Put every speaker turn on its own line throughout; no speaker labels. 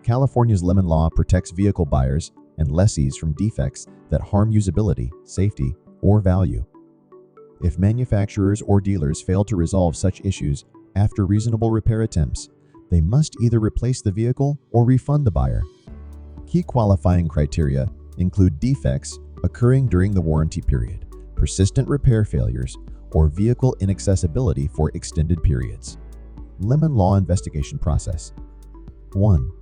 California's lemon law protects vehicle buyers and lessees from defects that harm usability, safety, or value. If manufacturers or dealers fail to resolve such issues after reasonable repair attempts, they must either replace the vehicle or refund the buyer. Key qualifying criteria include defects occurring during the warranty period, persistent repair failures, or vehicle inaccessibility for extended periods. Lemon Law Investigation Process. 1.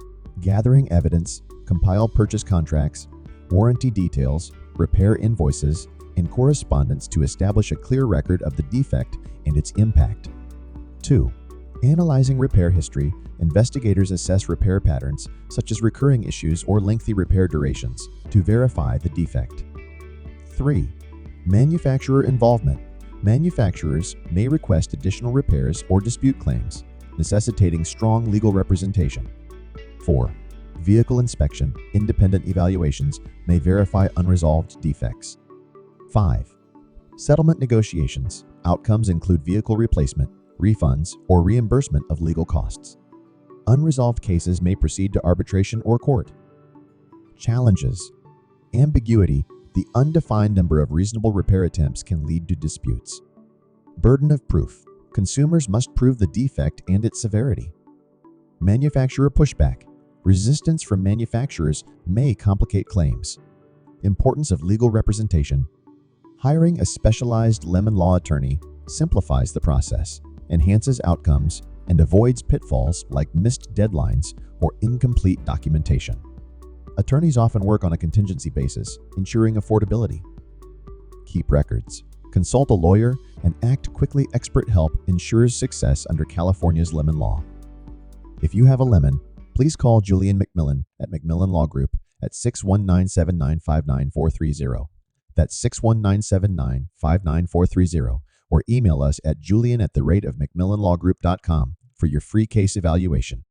Gathering evidence, compile purchase contracts, warranty details, repair invoices, and correspondence to establish a clear record of the defect and its impact. 2. Analyzing repair history, investigators assess repair patterns, such as recurring issues or lengthy repair durations, to verify the defect. 3. Manufacturer involvement. Manufacturers may request additional repairs or dispute claims, necessitating strong legal representation. 4. Vehicle inspection. Independent evaluations may verify unresolved defects. 5. Settlement negotiations. Outcomes include vehicle replacement, refunds, or reimbursement of legal costs. Unresolved cases may proceed to arbitration or court. Challenges. Ambiguity. The undefined number of reasonable repair attempts can lead to disputes. Burden of proof. Consumers must prove the defect and its severity. Manufacturer pushback. Resistance from manufacturers may complicate claims. Importance of legal representation. Hiring a specialized lemon law attorney simplifies the process, enhances outcomes, and avoids pitfalls like missed deadlines or incomplete documentation. Attorneys often work on a contingency basis, ensuring affordability. Keep records. Consult a lawyer and act quickly. Expert help ensures success under California's lemon law. If you have a lemon, please call Julian McMillan at McMillan Law Group at 619-7959430. That's 619-7959430, or email us at julian@McMillanLawGroup.com for your free case evaluation.